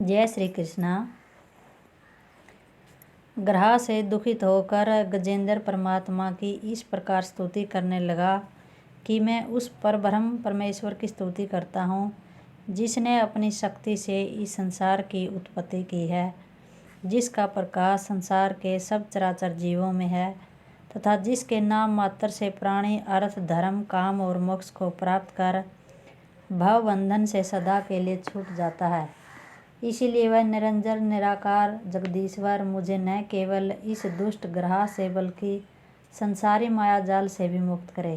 जय श्री कृष्णा। ग्रह से दुखित होकर गजेंद्र परमात्मा की इस प्रकार स्तुति करने लगा कि मैं उस परब्रह्म परमेश्वर की स्तुति करता हूँ जिसने अपनी शक्ति से इस संसार की उत्पत्ति की है, जिसका प्रकाश संसार के सब चराचर जीवों में है तथा जिसके नाम मात्र से प्राणी अर्थ धर्म काम और मोक्ष को प्राप्त कर भवबंधन से सदा के लिए छूट जाता है। इसीलिए वह निरंजन निराकार जगदीश्वर मुझे न केवल इस दुष्ट ग्रह से बल्कि संसारी माया जाल से भी मुक्त करे,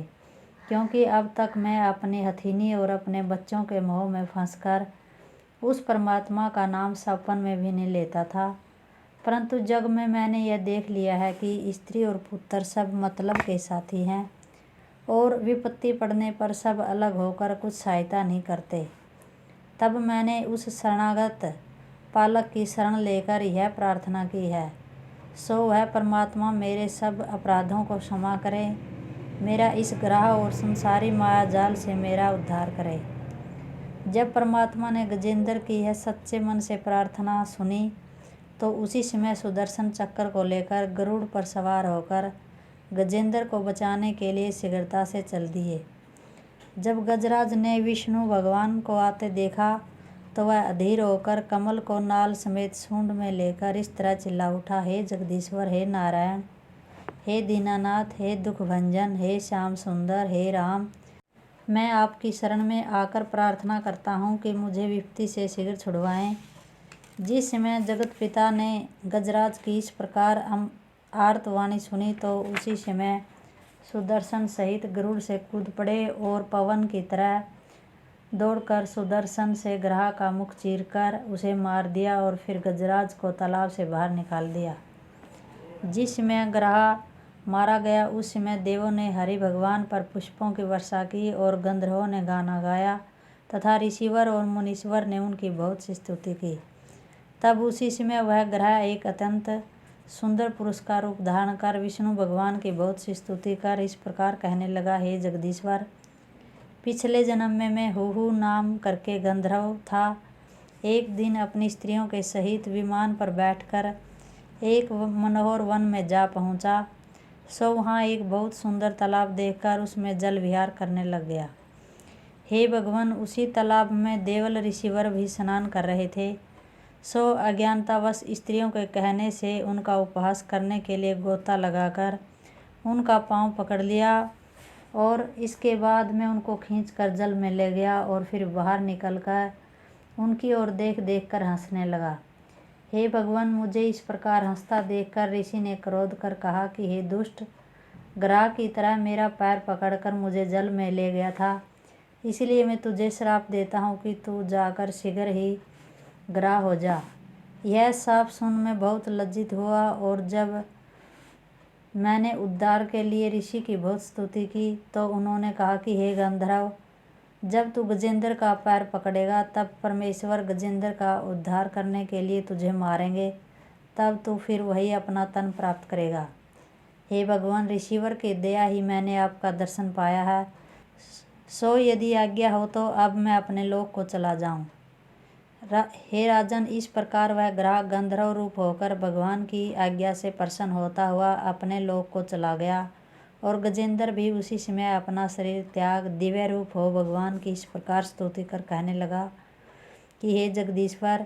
क्योंकि अब तक मैं अपनी हथिनी और अपने बच्चों के मोह में फंसकर उस परमात्मा का नाम सपन में भी नहीं लेता था। परंतु जग में मैंने यह देख लिया है कि स्त्री और पुत्र सब मतलब के साथी हैं और विपत्ति पड़ने पर सब अलग होकर कुछ सहायता नहीं करते। तब मैंने उस शरणागत पालक की शरण लेकर यह प्रार्थना की है, सो वह परमात्मा मेरे सब अपराधों को क्षमा करे, मेरा इस ग्रह और संसारी माया जाल से मेरा उद्धार करे। जब परमात्मा ने गजेंद्र की यह सच्चे मन से प्रार्थना सुनी तो उसी समय सुदर्शन चक्र को लेकर गरुड़ पर सवार होकर गजेंद्र को बचाने के लिए शीघ्रता से चल दिए। जब गजराज ने विष्णु भगवान को आते देखा तो वह अधीर होकर कमल को नाल समेत सूंड में लेकर इस तरह चिल्ला उठा, हे जगदीश्वर, हे नारायण, हे दीनानाथ, हे दुख भंजन, हे श्याम सुंदर, हे राम, मैं आपकी शरण में आकर प्रार्थना करता हूँ कि मुझे विपत्ति से शीघ्र छुड़वाएं। जिस समय जगत पिता ने गजराज की इस प्रकार आर्तवाणी सुनी तो उसी समय सुदर्शन सहित गरुड़ से कूद पड़े और पवन की तरह दौड़कर सुदर्शन से ग्रह का मुख चीरकर उसे मार दिया और फिर गजराज को तालाब से बाहर निकाल दिया। जिस समय ग्रह मारा गया उस समय देवों ने हरि भगवान पर पुष्पों की वर्षा की और गंधर्वों ने गाना गाया तथा ऋषिवर और मुनीश्वर ने उनकी बहुत सी स्तुति की। तब उसी समय वह ग्रह एक अत्यंत सुंदर पुरुष का रूप धारण कर विष्णु भगवान की बहुत सी स्तुति कर इस प्रकार कहने लगा, हे जगदीश्वर, पिछले जन्म में मैं हूहू नाम करके गंधर्व था। एक दिन अपनी स्त्रियों के सहित विमान पर बैठकर एक मनोहर वन में जा पहुंचा, सो वहाँ एक बहुत सुंदर तालाब देखकर उसमें जल विहार करने लग गया। हे भगवान, उसी तालाब में देवल ऋषिवर भी स्नान कर रहे थे, सो अज्ञानतावश स्त्रियों के कहने से उनका उपहास करने के लिए गोता लगाकर उनका पांव पकड़ लिया और इसके बाद में उनको खींचकर जल में ले गया और फिर बाहर निकलकर उनकी ओर देख देख कर हंसने लगा। हे भगवान, मुझे इस प्रकार हंसता देखकर ऋषि ने क्रोध कर कहा कि हे दुष्ट, ग्रह की तरह मेरा पैर पकड़कर मुझे जल में ले गया था, इसलिए मैं तुझे श्राप देता हूँ कि तू जाकर शीघ्र ही ग्रह हो जा। यह श्राप सुन मैं बहुत लज्जित हुआ और जब मैंने उद्धार के लिए ऋषि की बहुत स्तुति की तो उन्होंने कहा कि हे गंधर्व, जब तू गजेंद्र का पैर पकड़ेगा तब परमेश्वर गजेंद्र का उद्धार करने के लिए तुझे मारेंगे, तब तू फिर वही अपना तन प्राप्त करेगा। हे भगवान, ऋषिवर की दया ही मैंने आपका दर्शन पाया है, सो यदि आज्ञा हो तो अब मैं अपने लोक को चला जाऊं। हे राजन, इस प्रकार वह ग्रह गंधर्व रूप होकर भगवान की आज्ञा से प्रसन्न होता हुआ अपने लोक को चला गया और गजेंद्र भी उसी समय अपना शरीर त्याग दिव्य रूप हो भगवान की इस प्रकार स्तुति कर कहने लगा कि हे जगदीश्वर,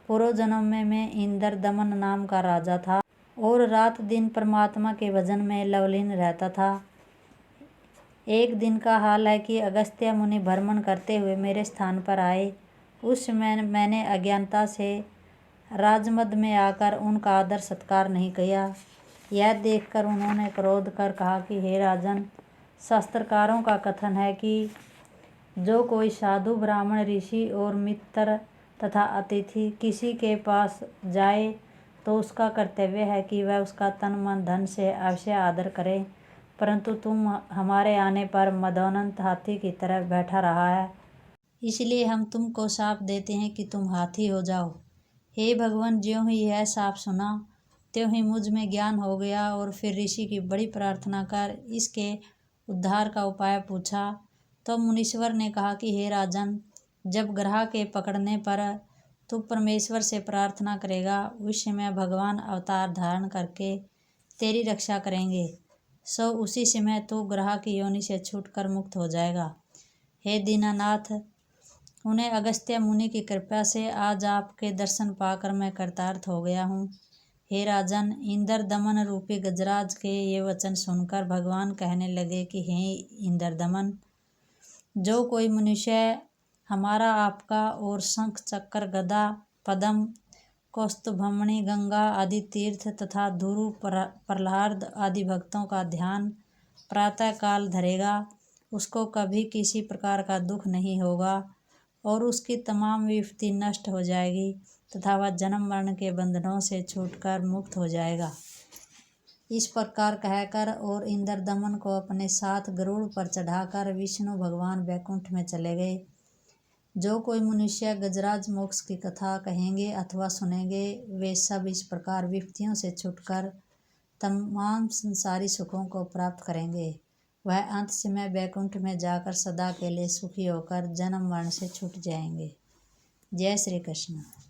पूर्व जन्म में मैं इंद्र दमन नाम का राजा था और रात दिन परमात्मा के भजन में लवलीन रहता था। एक दिन का हाल है कि अगस्त्य मुनि भ्रमण करते हुए मेरे स्थान पर आए। उस समय मैंने अज्ञानता से राजमद में आकर उनका आदर सत्कार नहीं किया। यह देखकर उन्होंने क्रोध कर कहा कि हे राजन, शास्त्रकारों का कथन है कि जो कोई साधु ब्राह्मण ऋषि और मित्र तथा अतिथि किसी के पास जाए तो उसका कर्तव्य है कि वह उसका तन मन धन से अवश्य आदर करे, परंतु तुम हमारे आने पर मदोन्नत हाथी की तरह बैठा रहा है, इसलिए हम तुमको शाप देते हैं कि तुम हाथी हो जाओ। हे भगवान, ज्यों ही यह शाप सुना त्यों ही मुझ में ज्ञान हो गया और फिर ऋषि की बड़ी प्रार्थना कर इसके उद्धार का उपाय पूछा तो मुनीश्वर ने कहा कि हे राजन, जब ग्रह के पकड़ने पर तू परमेश्वर से प्रार्थना करेगा, उस समय भगवान अवतार धारण करके तेरी रक्षा करेंगे। सो उसी समय तू ग्रह की योनि से छूटकर मुक्त हो जाएगा। हे दीनानाथ, उन्हें अगस्त्य मुनि की कृपा से आज आपके दर्शन पाकर मैं कृतार्थ हो गया हूँ। हे राजन, इंद्र दमन रूपी गजराज के ये वचन सुनकर भगवान कहने लगे कि हे इंद्र दमन, जो कोई मनुष्य हमारा, आपका और शंख चक्र गदा पद्म कौस्तुभमणि गंगा आदि तीर्थ तथा ध्रुव प्रहलाद आदि भक्तों का ध्यान प्रातः काल धरेगा, उसको कभी किसी प्रकार का दुख नहीं होगा और उसकी तमाम विपत्ति नष्ट हो जाएगी तथा वह जन्म मरण के बंधनों से छूटकर मुक्त हो जाएगा। इस प्रकार कहकर और इंद्र दमन को अपने साथ गरुड़ पर चढ़ाकर विष्णु भगवान वैकुंठ में चले गए। जो कोई मनुष्य गजराज मोक्ष की कथा कहेंगे अथवा सुनेंगे, वे सब इस प्रकार विपत्तियों से छूटकर तमाम संसारी सुखों को प्राप्त करेंगे। वह अंत समय वैकुंठ में जाकर सदा के लिए सुखी होकर जन्म मरण से छूट जाएंगे। जय श्री कृष्ण।